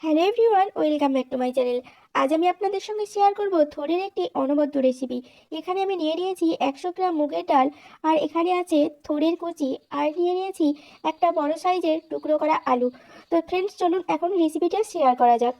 Hello everyone, welcome back to my channel. আজ আমি আপনাদের সঙ্গে শেয়ার করব থোড়ের একটি অনবদ্য রেসিপি। এখানে আমি নিয়ে নিয়েছি 100 গ্রাম মুগের ডাল, আর এখানে আছে থোড়ের কুচি, আর নিয়ে নিয়েছি একটা বড় সাইজের টুকরো করা আলু। তো ফ্রেন্ডস, চলুন এখন রেসিপিটা শেয়ার করা যাক।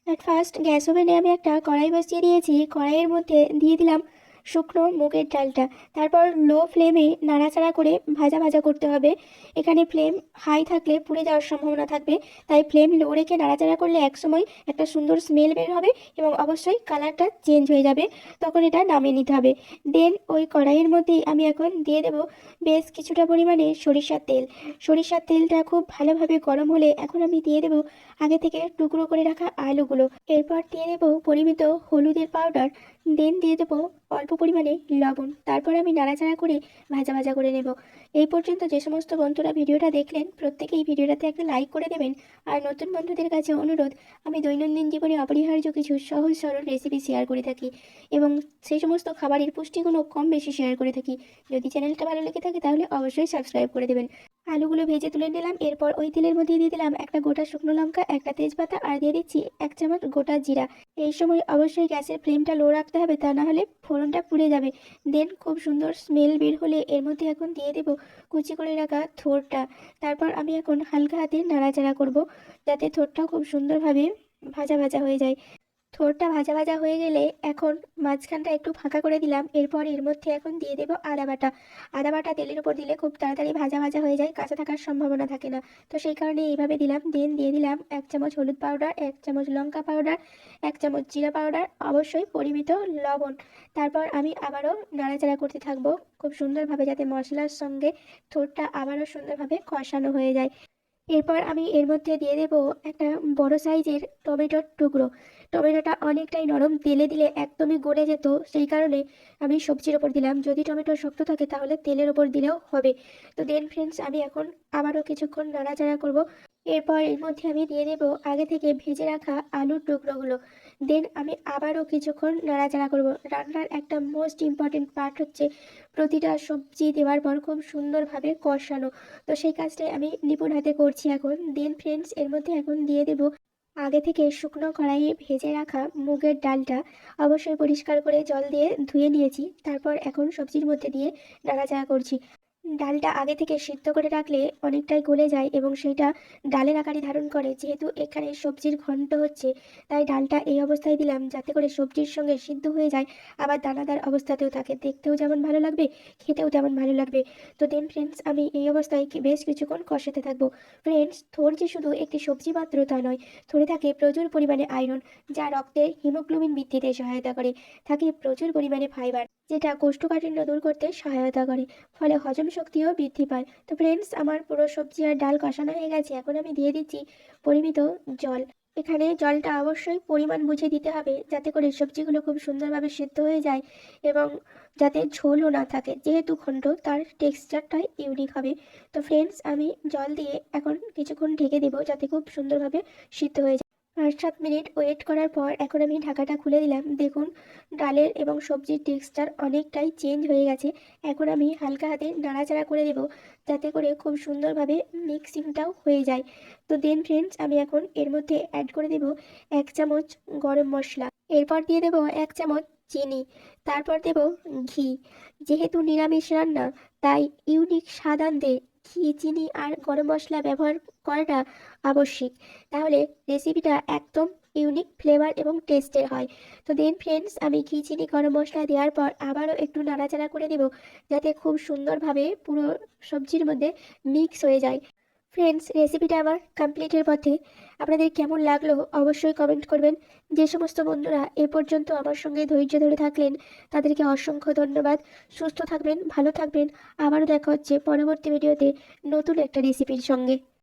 অ্যাট ফার্স্ট গ্যাস ওভেনে আমি একটা কড়াই বসিয়ে দিয়েছি। কড়াইয়ের মধ্যে দিয়ে দিলাম শুকনো মুগের ডালটা। তারপর লো ফ্লেমে নাড়াচাড়া করে ভাজা ভাজা করতে হবে। এখানে ফ্লেম হাই থাকলে পুড়ে যাওয়ার সম্ভাবনা থাকবে, তাই ফ্লেম লো রেখে নাড়াচাড়া করলে একসময় একটা সুন্দর স্মেল বের হবে এবং অবশ্যই কালারটা চেঞ্জ হয়ে যাবে। তখন এটা নামিয়ে নিতে হবে। দেন ওই কড়াইয়ের মধ্যেই আমি এখন দিয়ে দেবো বেশ কিছুটা পরিমাণে সরিষার তেল। সরিষার তেলটা খুব ভালোভাবে গরম হলে এখন আমি দিয়ে দেবো আগে থেকে টুকরো করে রাখা আলুগুলো। এরপর দিয়ে দেবো পরিমিত হলুদের পাউডার। দেন দিয়ে দেবো অল্প পরিমাণে লবণ। তারপর আমি নাড়াচাড়া করে ভাজা ভাজা করে নেব। এই পর্যন্ত যে সমস্ত বন্ধুরা ভিডিওটা দেখলেন, প্রত্যেকেই ভিডিওটাতে একটা লাইক করে দেবেন। আর নতুন বন্ধুদের কাছে অনুরোধ, আমি দৈনন্দিন জীবনে অপরিহার্য কিছু সহজ সরল রেসিপি শেয়ার করে থাকি এবং সেই সমস্ত খাবারের পুষ্টিগুণও কম বেশি শেয়ার করে থাকি। যদি চ্যানেলটা ভালো লেগে থাকে তাহলে অবশ্যই সাবস্ক্রাইব করে দেবেন। আলুগুলো ভেজে তুলে নিলাম। এরপর ওই তেলের মধ্যে দিয়ে দিলাম একটা গোটা শুকনো লঙ্কা, একটা তেজপাতা, আর দিয়ে দিচ্ছি 1 চামচ গোটা জিরা। এই সময় অবশ্যই গ্যাসের ফ্লেমটা লো রাখতে হবে, তা না হলে ফোড়নটা পুড়ে যাবে। দেন খুব সুন্দর স্মেল বের হলে এর মধ্যে এখন দিয়ে দেব কুচি করে রাখা থোড়টা। তারপর আমি এখন হালকা হাতে নাড়াচাড়া করব, যাতে থোড়টা খুব সুন্দরভাবে ভাজা ভাজা হয়ে যায়। থোড়টা ভাজা ভাজা হয়ে গেলে এখন মাঝখানটা একটু ফাঁকা করে দিলাম। এরপর এর মধ্যে এখন দিয়ে দেবো আদা বাটা। আদা বাটা তেলের উপর দিলে খুব তাড়াতাড়ি ভাজা ভাজা হয়ে যায়, কাঁচা থাকার সম্ভাবনা থাকে না। তো সেই কারণে এইভাবে দিলাম। দেন দিয়ে দিলাম 1 চামচ হলুদ পাউডার, 1 চামচ লঙ্কা পাউডার, 1 চামচ জিরা পাউডার, অবশ্যই পরিমিত লবণ। তারপর আমি আবারও নাড়াচাড়া করতে থাকবো খুব সুন্দরভাবে, যাতে মশলার সঙ্গে থোড়টা আবারও সুন্দরভাবে কষানো হয়ে যায়। এরপর আমি এর মধ্যে দিয়ে দেবো একটা বড় সাইজের টমেটোর টুকরো। টমেটোটা অনেকটাই নরম, তেলে দিলে একদমই গলে যেত, সেই কারণে আমি সবজির ওপর দিলাম। যদি টমেটো শক্ত থাকে তাহলে তেলের ওপর দিলেও হবে। তো দেন ফ্রেন্ডস, আমি এখন আবারও কিছুক্ষণ নাড়াচাড়া করব। এরপর এর মধ্যে আমি দিয়ে দেবো আগে থেকে ভেজে রাখা আলুর টুকরোগুলো। দেন আমি আবারও কিছুক্ষণ নাড়াচাড়া করব। রান্নার একটা মোস্ট ইম্পর্টেন্ট পার্ট হচ্ছে প্রতিটা সবজি দেওয়ার পর খুব সুন্দরভাবে কষানো। তো সেই কাজটাই আমি নিপুণ হাতে করছি এখন। দেন ফ্রেন্ডস, এর মধ্যে এখন দিয়ে দেব আগে থেকে শুকনো কড়াইয়ে ভেজে রাখা মুগের ডালটা। অবশ্যই পরিষ্কার করে জল দিয়ে ধুয়ে নিয়েছি। তারপর এখন সবজির মধ্যে দিয়ে নাড়াচাড়া করছি। ডালটা আগে থেকে সিদ্ধ করে রাখলে অনেকটাই গলে যায় এবং সেটা ডালের আকারে ধারণ করে। যেহেতু এখানে সবজির ঘন্ট হচ্ছে, তাই ডালটা এই অবস্থায় দিলাম যাতে করে সবজির সঙ্গে সিদ্ধ হয়ে যায়, আবার দানাদার অবস্থাতেও থাকে, দেখতেও যেমন ভালো লাগবে, খেতেও তেমন ভালো লাগবে। তো দেন ফ্রেন্ডস, আমি এই অবস্থায় বেশ কিছুক্ষণ কষাতে থাকবো। ফ্রেন্ডস, থোড় যে শুধু একটি সবজি মাত্র তা নয়, থোড়ে থাকে প্রচুর পরিমাণে আয়রন, যা রক্তের হিমোগ্লোবিন বৃদ্ধিতে সহায়তা করে। থাকে প্রচুর পরিমাণে ফাইবার, যেটা কোষ্ঠকাঠিন্য দূর করতে সহায়তা করে, ফলে হজম শক্তিও বৃদ্ধি পায়। তো ফ্রেন্ডস, আমার পুরো সবজি আর ডাল কষানো হয়ে গেছে। এখন আমি দিয়ে দিচ্ছি পরিমিত জল। এখানে জলটা অবশ্যই পরিমাণ বুঝে দিতে হবে, যাতে করে সবজিগুলো খুব সুন্দরভাবে সিদ্ধ হয়ে যায় এবং যাতে ঝোলও না থাকে। যেহেতু ঘন্ট, তার টেক্সচারটাই ইউনিক হবে। তো ফ্রেন্ডস, আমি জল দিয়ে এখন কিছুক্ষণ ঢেকে দেবো, যাতে খুব সুন্দরভাবে সিদ্ধ হয়ে যায়। 5-7 মিনিট ওয়েট করার পর এখন আমি ঢাকাটা খুলে দিলাম। দেখুন, ডালের এবং সবজির টেক্সচার অনেকটাই চেঞ্জ হয়ে গেছে। এখন আমি হালকা হাতে নাড়াচাড়া করে দেবো, যাতে করে খুব সুন্দরভাবে মিক্সিংটাও হয়ে যায়। তো দেন ফ্রেন্ডস, আমি এখন এর মধ্যে অ্যাড করে দেবো 1 চামচ গরম মশলা। এরপর দিয়ে দেবো 1 চামচ চিনি। তারপর দেব ঘি। যেহেতু নিরামিষ রান্না, তাই ইউনিক স্বাদ আনতে ঘি, চিনি আর গরম মশলা ব্যবহার করাটা আবশ্যিক। তাহলে রেসিপিটা একদম ইউনিক ফ্লেভার এবং টেস্টের হয়। তো দেন ফ্রেন্ডস, আমি ঘি, চিনি, গরম মশলা দেওয়ার পর আবারও একটু নাড়াচাড়া করে দেব, যাতে খুব সুন্দরভাবে পুরো সবজির মধ্যে মিক্স হয়ে যায়। ফ্রেন্ডস, রেসিপিটা আমার কমপ্লিটের পথে। আপনাদের কেমন লাগলো অবশ্যই কমেন্ট করবেন। যে সমস্ত বন্ধুরা এ পর্যন্ত আমার সঙ্গে ধৈর্য ধরে থাকলেন, তাদেরকে অসংখ্য ধন্যবাদ। সুস্থ থাকবেন, ভালো থাকবেন। আবারও দেখা হচ্ছে পরবর্তী ভিডিওতে নতুন একটা রেসিপির সঙ্গে।